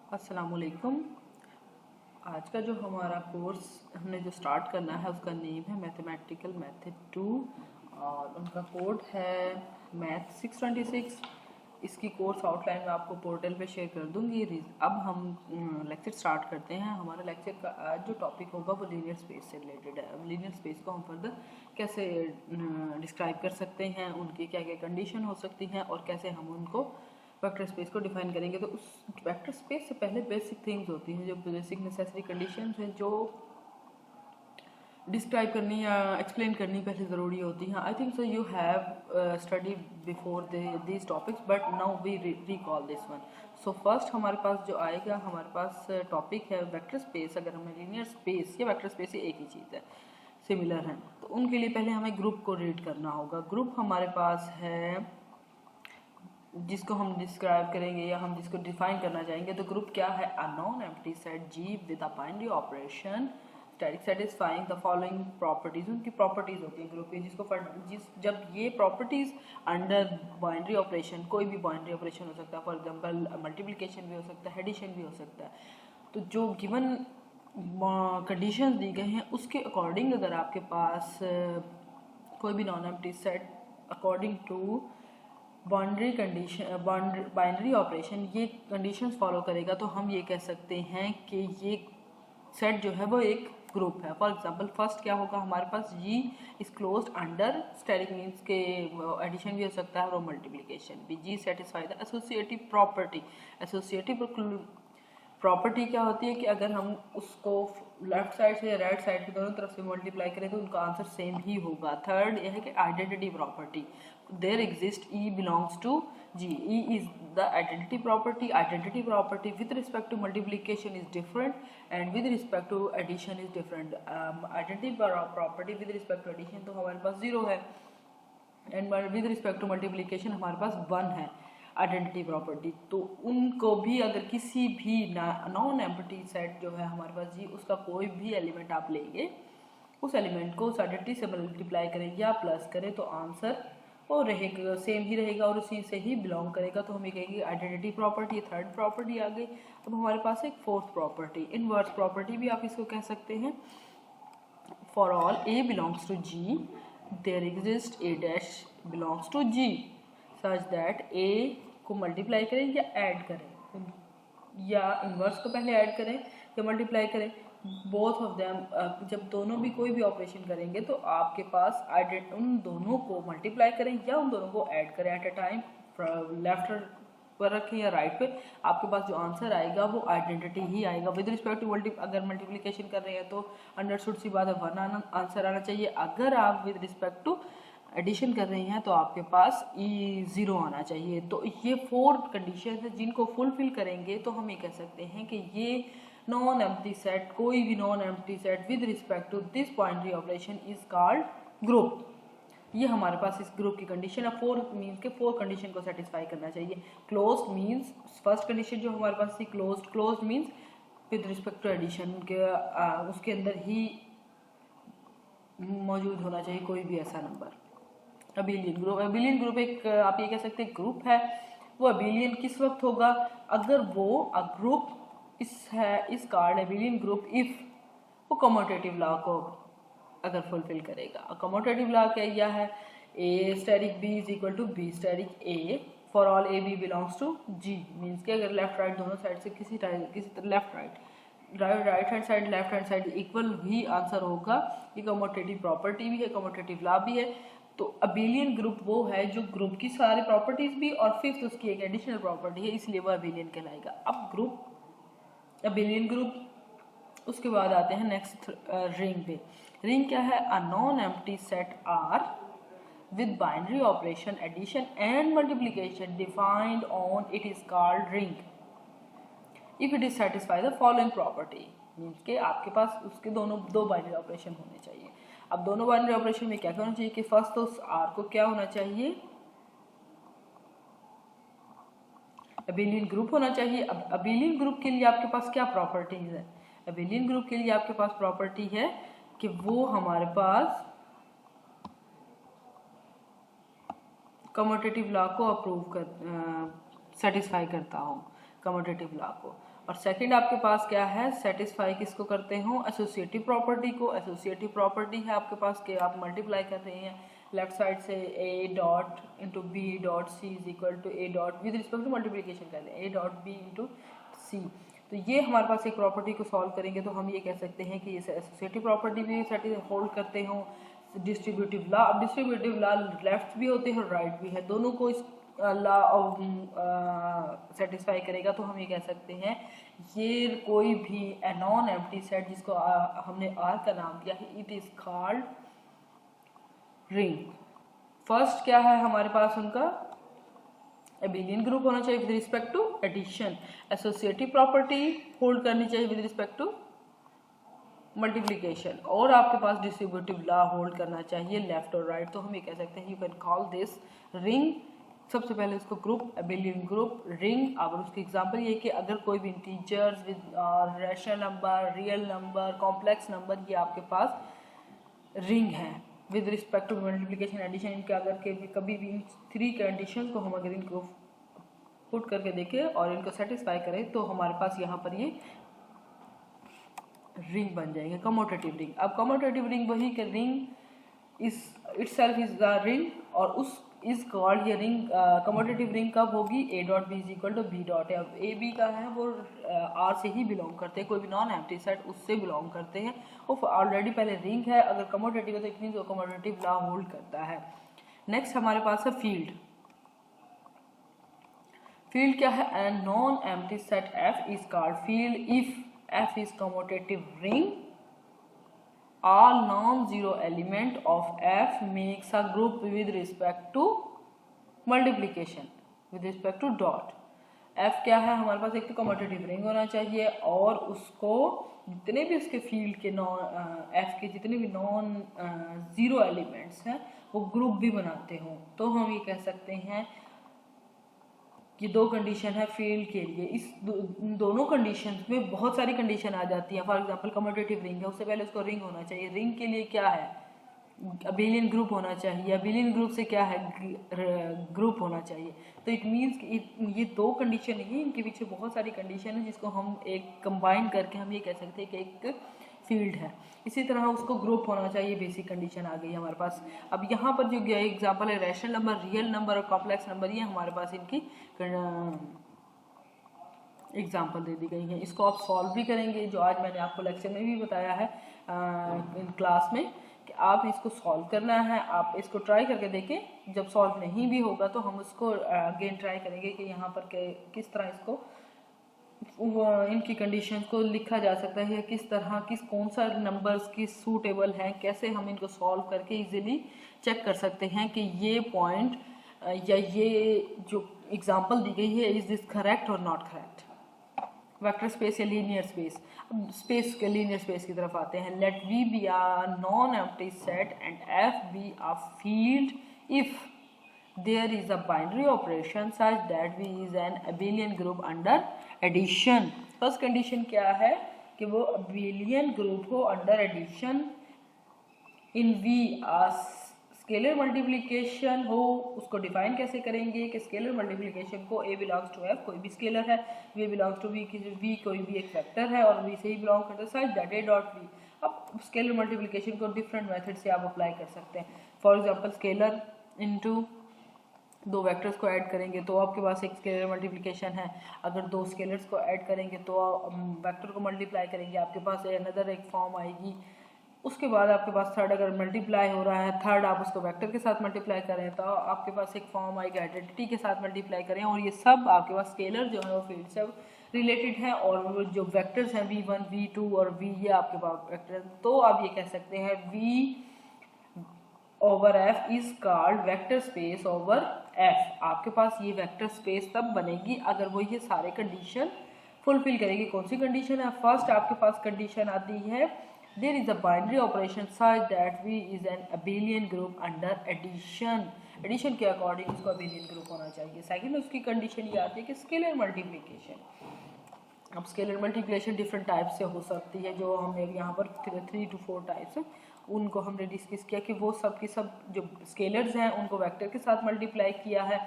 अस्सलामुअलैकुम। आज का जो हमारा कोर्स हमने जो स्टार्ट करना है उसका नेम है मैथमेटिकल मेथड 2 और उनका कोड है मैथ 626। इसकी कोर्स आउटलाइन मैं आपको पोर्टल पे शेयर कर दूंगी। अब हम लेक्चर स्टार्ट करते हैं। हमारा लेक्चर का आज जो टॉपिक होगा वो लीनियर स्पेस से रिलेटेड है। अब लीनियर स्पेस को हम फर्दर कैसे डिस्क्राइब कर सकते हैं, उनकी क्या क्या कंडीशन हो सकती हैं और कैसे हम उनको वेक्टर स्पेस को डिफाइन करेंगे। तो उस वेक्टर स्पेस से पहले बेसिक थिंग्स होती हैं, जो बेसिक नेसेसरी कंडीशंस हैं, जो डिस्क्राइब करनी या एक्सप्लेन करनी पहले ज़रूरी होती हैं। I think so you have study before this topics but now we recall this one. So first हमारे पास जो आएगा, हमारे पास टॉपिक है वेक्टर स्पेस। अगर हमें लीनियर स्पेस या वेक्टर स्पेस ही एक ही चीज़ है, सिमिलर है, तो उनके लिए पहले हमें ग्रुप को रीड करना होगा। ग्रुप हमारे पास है जिसको हम डिस्क्राइब करेंगे या हम जिसको डिफाइन करना चाहेंगे। तो ग्रुप क्या है? A non empty set G with a binary operation static satisfying the following properties. उनकी प्रॉपर्टीज होती हैं ग्रुप की, जब ये प्रॉपर्टीज अंडर बाइनरी ऑपरेशन, कोई भी बाइनरी ऑपरेशन हो सकता है, फॉर एग्जांपल मल्टीप्लिकेशन भी हो सकता है, एडिशन भी हो सकता है, तो जो गिवन कंडीशंस दी गए हैं उसके अकॉर्डिंग अगर आपके पास कोई भी non empty set according to boundary condition binary operation ये कंडीशंस फॉलो करेगा, तो हम ये कह सकते हैं कि ये सेट जो है वो एक ग्रुप है। फॉर एग्जांपल फर्स्ट क्या होगा, हमारे पास G is closed under asterisk means के एडिशन भी हो सकता है और मल्टीप्लिकेशन भी। G satisfy the associative property. Associative property क्या होती है कि अगर हम उसको लेफ्ट साइड से या राइट साइड की दोनों तरफ से मल्टीप्लाई करें तो उनका आंसर सेम ही होगा। थर्ड यह है कि identity property. There exist E belongs to G. E is the identity property. Identity property with respect to multiplication is different and with respect to addition is different. Identity property with respect to addition तो हमारे पास 0 है and with respect to multiplication हमारे पास 1 है identity property. तो उनको भी अगर किसी भी नॉन एम्प्टी सेट जो है हमारे पास जी, उसका कोई भी एलिमेंट आप लेंगे, उस एलिमेंट को उस आइडेंटिटी से मल्टीप्लाई करें या प्लस करें तो आंसर वो रहेगा, सेम ही रहेगा और उसी से ही बिलोंग करेगा। तो हम ये कहेंगे आइडेंटिटी प्रॉपर्टी। थर्ड प्रॉपर्टी आ गई। अब हमारे पास एक फोर्थ प्रॉपर्टी, इनवर्स प्रॉपर्टी भी आप इसको कह सकते हैं। For all a belongs to G there exist a dash belongs to G such that a को मल्टीप्लाई करें या ऐड करें, या इन्वर्स को पहले ऐड करें या मल्टीप्लाई करें, बोथ ऑफ देम। जब दोनों भी कोई भी ऑपरेशन करेंगे तो आपके पास उन दोनों को मल्टीप्लाई करें या उन दोनों को ऐड करें एट अ टाइम, लेफ्ट पर रखें या राइट पे, आपके पास जो आंसर आएगा वो आइडेंटिटी ही आएगा। विद रिस्पेक्ट टू अगर मल्टीप्लिकेशन कर रहे हैं तो अंडरस्टूड सी बात है 1 आंसर आना चाहिए। अगर आप विद रिस्पेक्ट टू एडिशन कर रहे हैं तो आपके पास ई 0 आना चाहिए। तो ये 4 कंडीशन है जिनको फुलफिल करेंगे तो हम ये कह सकते हैं कि ये नॉन एम्प्टी सेट, कोई भी non empty set with respect to this binary operation is called group. ये हमारे पास इस ग्रुप की कंडीशन है। 4 मीन्स के 4 कंडीशन को सेटिस्फाई करना चाहिए। क्लोज्ड मीन्स फर्स्ट कंडीशन जो हमारे पास थी closed. Closed means with respect to addition के उसके अंदर ही मौजूद होना चाहिए कोई भी ऐसा number. Abelian group, abelian group एक आप ये कह सकते हैं ग्रुप है। वो अबिलियन किस वक्त होगा? अगर वो a group is called abelian group if वो कम्यूटेटिव लॉ को अगर फुलफिल करेगा। कम्यूटेटिव लॉ क्या है? A asterisk b is equal to b asterisk a for all a b belongs to G. Means कि अगर लेफ्ट राइट दोनों side से किसी left right hand side left hand side equal ही answer होगा। ये कम्यूटेटिव प्रॉपर्टी भी है, कम्यूटेटिव लॉ भी है। तो अबिलियन ग्रुप वो है जो ग्रुप की सारी प्रॉपर्टीज भी और फिफ्थ उसकी एक एडिशनल प्रॉपर्टी है, इसलिए वो अबिलियन कहलाएगा। अब ग्रुप अबिलियन ग्रुप। उसके बाद आते हैं नेक्स्ट रिंग पे। रिंग क्या है? A non empty set R with binary operation addition and multiplication defined on it is called ring if it is satisfy the following property। Means के आपके पास उसके दो बाइनरी ऑपरेशन होने चाहिए। अब दोनों बाइनरी ऑपरेशन में क्या होना चाहिए कि फर्स्ट तो आर को क्या होना चाहिए? अबिलियन ग्रुप होना चाहिए। अब अबिलियन ग्रुप के लिए आपके पास क्या प्रॉपर्टीज है? अबिलियन ग्रुप के लिए आपके पास प्रॉपर्टी है कि वो हमारे पास कम्यूटेटिव लॉ को अप्रूव कर सेटिस्फाई करता हूँ, कम्यूटेटिव लॉ को। और सेकंड आपके पास क्या है, सेटिस्फाई किसको करते हो, एसोसिएटिव प्रॉपर्टी को। एसोसिएटिव प्रॉपर्टी है आपके पास कि आप मल्टीप्लाई कर रहे हैं लेफ्ट साइड से A dot into B dot C is equal to A dot with respect to multiplication कर लें A dot B into C. तो ये हमारे पास एक प्रॉपर्टी को सॉल्व करेंगे तो हम ये कह सकते हैं कि इसे एसोसिएटिव प्रॉपर्टी भी होल्ड करते हो। डिस्ट्रीब्यूटिव लॉ, अब डिस्ट्रीब्यूटिव लॉ लेफ्ट भी होते हैं और राइट भी है, दोनों को इस लॉ सेटिस्फाई करेगा। तो हम ये कह सकते हैं ये कोई भी नॉन एम्प्टी सेट जिसको हमने आर का नाम दिया है, it is called ring. First क्या है हमारे पास उनका एबिलियन ग्रुप होना चाहिए with respect to addition. Associative property hold करनी चाहिए विद रिस्पेक्ट टू मल्टीप्लिकेशन, और आपके पास डिस्ट्रीब्यूटिव लॉ होल्ड करना चाहिए लेफ्ट और राइट। तो हम ये कह सकते हैं you can call this ring. सबसे पहले इसको ग्रुप, एबिलियन ग्रुप, रिंग। अब उसकी एग्जांपल ये कि अगर कोई भी integers with rational number, real number, complex number, ये आपके पास रिंग है with respect to multiplication addition. इनके अगर के कभी भी इन थ्री कंडीशन को हम अगर इनको पुट करके देखें और इनको सेटिस्फाई करें तो हमारे पास यहाँ पर ये रिंग बन जाएंगे, कम्यूटेटिव रिंग। अब कम्यूटेटिव रिंग वही कि ring is itself is the ring, और उस इज कॉल्ड ये रिंग कम्यूटेटिव रिंग कब होगी, A dot B is equal to B dot है। अब ए बी का है वो आर से ही बिलोंग करते हैं, कोई भी नॉन एम्प्टी सेट उससे बिलोंग करते हैं, वो ऑलरेडी पहले रिंग है। अगर कम्यूटेटिव है तो इट मींस वो कम्यूटेटिव लॉ होल्ड करता है। नेक्स्ट हमारे पास है फील्ड। फील्ड क्या है, an non empty set F is called field if F is commutative ring. All non-zero element of F makes a group with respect to multiplication, with respect to dot. F क्या है हमारे पास, एक तो commutative ring होना चाहिए और उसको जितने भी उसके फील्ड के F के जितने भी नॉन जीरो एलिमेंट्स हैं वो ग्रुप भी बनाते हों। तो हम ये कह सकते हैं ये दो कंडीशन है फील्ड के लिए। इस दोनों कंडीशन में बहुत सारी कंडीशन आ जाती हैं। फॉर एग्जांपल कम्यूटेटिव रिंग है, उससे पहले उसको रिंग होना चाहिए। रिंग के लिए क्या है, अबिलियन ग्रुप होना चाहिए। अबिलियन ग्रुप से क्या है, ग्रुप होना चाहिए। तो इट मीन्स ये दो कंडीशन नहीं, इनके पीछे बहुत सारी कंडीशन है जिसको हम एक कंबाइन करके हम ये कह सकते हैं कि एक फील्ड है। इसी तरह उसको ग्रुप होना चाहिए, बेसिक कंडीशन आ गई हमारे पास। अब यहाँ पर जो एग्जांपल है रैशनल नंबर, रियल नंबर और कॉम्प्लेक्स नंबर, ये हमारे पास इनकी एग्जांपल दे दी गई है। इसको आप सॉल्व भी करेंगे, जो आज मैंने आपको लेक्चर में भी बताया है इन क्लास में कि आप इसको सॉल्व करना है। आप इसको ट्राई करके देखें, जब सॉल्व नहीं भी होगा तो हम उसको अगेन ट्राई करेंगे कि यहाँ पर किस तरह इसको इनकी कंडीशन को लिखा जा सकता है, किस तरह कौन सा नंबर्स की सूटेबल हैं, कैसे हम इनको सॉल्व करके इजीली चेक कर सकते हैं कि ये पॉइंट या ये जो एग्जांपल दी गई है इज दिस करेक्ट और नॉट करेक्ट। वेक्टर स्पेस या लीनियर स्पेस। अब स्पेस के लीनियर स्पेस की तरफ आते हैं। Let V be a non empty set and F be a field if there is a binary operation such that V is an abelian group under addition। First condition क्या है कि वो abelian group हो under addition in V scalar multiplication हो। उसको define कैसे करेंगे कि स्केलर मल्टीप्लिकेशन को A बिलोंग्स टू F, कोई भी स्केलर है, V बिलोंग्स टू V कोई भी एक वेक्टर है और V से ही बिलोंग करता है, such that A dot V। अब स्केलर मल्टीप्लिकेशन को डिफरेंट मेथड से आप अप्लाई कर सकते हैं। फॉर एग्जांपल स्केलर इनटू दो वेक्टर्स को ऐड करेंगे तो आपके पास एक स्केलर मल्टीप्लिकेशन है। अगर दो स्केलर्स को ऐड करेंगे तो वेक्टर को मल्टीप्लाई करेंगे, आपके पास अनदर एक फॉर्म आएगी। उसके बाद आपके पास थर्ड अगर मल्टीप्लाई हो रहा है, थर्ड आप उसको वेक्टर के साथ मल्टीप्लाई करें तो आपके पास एक फॉर्म आएगी आइडेंटिटी के साथ मल्टीप्लाई करें। और ये सब आपके पास स्केलर जो है वो फील्ड से रिलेटेड है और जो वेक्टर्स हैं V1, V2 और V, ये आपके पास वेक्टर। तो आप ये कह सकते हैं V over F is called vector space over F। आपके पास ये वेक्टर स्पेस तब बनेगी अगर वो ये सारे कंडीशन फुलफिल करेगी। कौन सी कंडीशन है, फर्स्ट आपके पास कंडीशन आती है there is a binary operation such that V is an abelian group under addition. Addition के अकॉर्डिंग उसको अबेलियन ग्रुप होना चाहिए। सेकंड उसकी कंडीशन ये आती है कि स्केलर मल्टीप्लिकेशन। अब स्केलर मल्टीप्लिकेशन डिफरेंट टाइप से हो सकती है, जो हमने यहाँ पर 3 to 4 टाइप्स उनको हमने डिस्कस किया कि वो सब की सब जो स्केलर्स हैं उनको वेक्टर के साथ मल्टीप्लाई किया है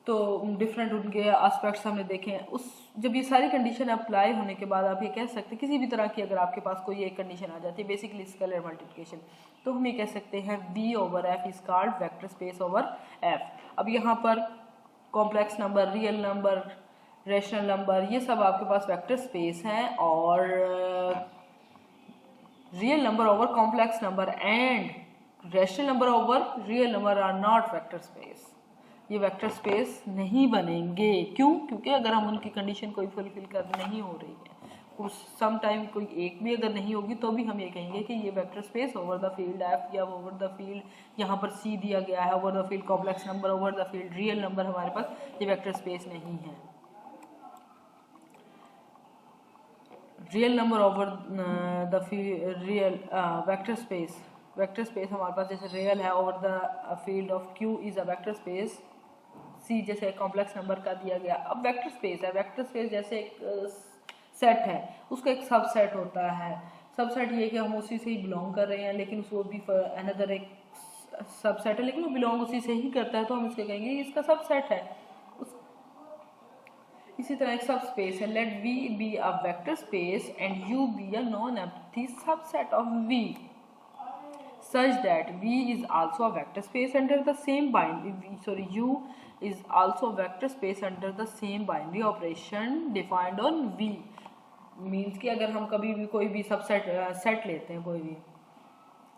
तो डिफरेंट उनके एस्पेक्ट्स हमने देखे हैं। उस जब ये सारी कंडीशन अप्लाई होने के बाद आप ये कह सकते हैं किसी भी तरह की अगर आपके पास कोई एक कंडीशन आ जाती है, बेसिकली स्केलर मल्टीप्लिकेशन, तो हम ये कह सकते हैं V over F is called vector space over F। अब यहाँ पर complex number, real number, rational number, ये सब आपके पास वेक्टर स्पेस हैं, और real number over complex number and rational number over real number are not vector space. ये वेक्टर स्पेस नहीं बनेंगे। क्यों? क्योंकि अगर हम उनकी कंडीशन कोई फुलफिल कर नहीं हो रही है, उस सम टाइम कोई एक भी अगर नहीं होगी, तो भी हम ये कहेंगे कि ये vector space over the field F या ओवर द फील्ड यहाँ पर C दिया गया है, over the field complex number, over the field real number, हमारे पास ये वेक्टर स्पेस नहीं है। Real number over the real vector space हमारे पास जैसे रियल है over the field of Q is a vector space, C जैसे कॉम्प्लेक्स नंबर का दिया गया। अब वेक्टर स्पेस है, वेक्टर स्पेस जैसे एक सेट है, उसका एक सबसेट होता है। सबसेट ये कि हम उसी से ही बिलोंग कर रहे हैं, लेकिन वो भी अनदर एक सबसेट है, लेकिन वो बिलोंग उसी से ही करता है, तो हम इसको कहेंगे इसका सबसेट है। इसी तरह एक सब स्पेस है, let V be a vector space and U be a non empty subset of V such that V is also a vector space under the same binary U is also a vector space under the same binary operation defined on V। Means कि अगर हम कभी भी कोई भी subset set लेते हैं, कोई भी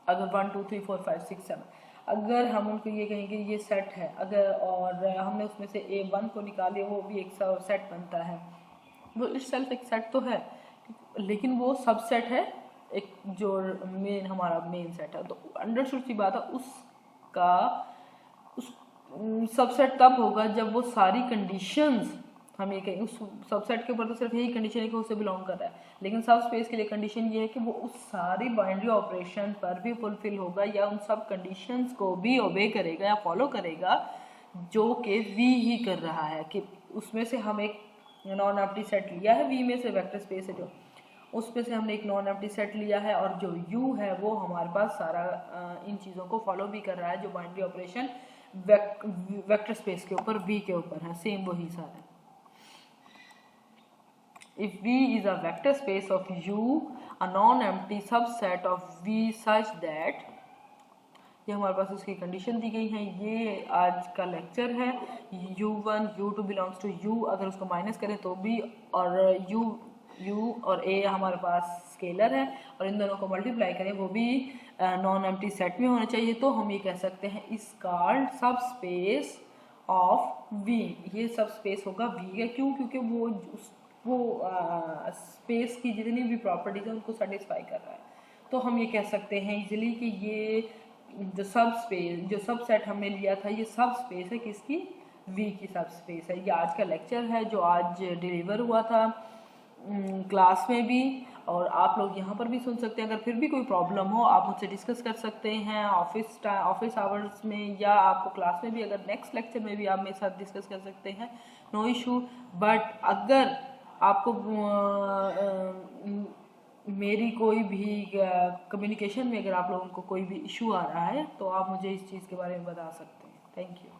अगर 1 2 3 4 5 6 7, अगर हम उनको ये कहेंगे ये सेट है, अगर और हमने उसमें से A1 को निकाले, वो भी एक सेट बनता है, वो इटसेल्फ एक सेट तो है, लेकिन वो सबसेट है एक जो हमारा मेन सेट है। तो अंडरस्टूड सी बात है, उसका उस सबसेट तब होगा जब वो सारी कंडीशंस, हम ये कहें उस सबसेट के ऊपर तो सिर्फ यही कंडीशन है कि उससे बिलोंग कर रहा है, लेकिन सब स्पेस के लिए कंडीशन ये है कि वो उस सारी बाइनरी ऑपरेशन पर भी फुलफिल होगा या उन सब कंडीशंस को भी ओबे करेगा या फॉलो करेगा जो कि V ही कर रहा है। कि उसमें से हम एक नॉन एम्प्टी सेट लिया है, V में से वेक्टर स्पेस है जो, उसमें से हमने एक नॉन एम्प्टी सेट लिया है, और जो U है वो हमारे पास सारा इन चीज़ों को फॉलो भी कर रहा है, जो बाइनरी ऑपरेशन वेक्टर स्पेस के ऊपर V के ऊपर है, सेम वही सारा। If V is a vector space of U, a non-empty subset of V such that, ये हमारे पास उसकी कंडीशन दी गई है। ये आज का लेक्चर है। U1 U2 belongs to U, अगर उसको माइनस करें तो भी, और U और A हमारे पास स्केलर है, और इन दोनों को मल्टीप्लाई करें वो भी नॉन एम्प्टी सेट में होना चाहिए। तो हम ये कह सकते हैं इस कॉल्ड सब स्पेस ऑफ V। ये सब स्पेस होगा V का। क्यों? क्योंकि वो स्पेस की जितनी भी प्रॉपर्टीज है उनको सेटिस्फाई कर रहा है। तो हम ये कह सकते हैं इजीली कि ये जो सब सेट हमने लिया था, ये सब स्पेस है किसकी? V की सब स्पेस है। ये आज का लेक्चर है जो आज डिलीवर हुआ था क्लास में भी, और आप लोग यहाँ पर भी सुन सकते हैं। अगर फिर भी कोई प्रॉब्लम हो आप मुझसे डिस्कस कर सकते हैं ऑफिस आवर्स में, या आपको क्लास में भी, अगर नेक्स्ट लेक्चर में भी आप मेरे साथ डिस्कस कर सकते हैं, नो इशू। बट अगर आपको मेरी कोई भी कम्युनिकेशन में अगर आप लोगों को कोई भी इशू आ रहा है तो आप मुझे इस चीज़ के बारे में बता सकते हैं। Thank you.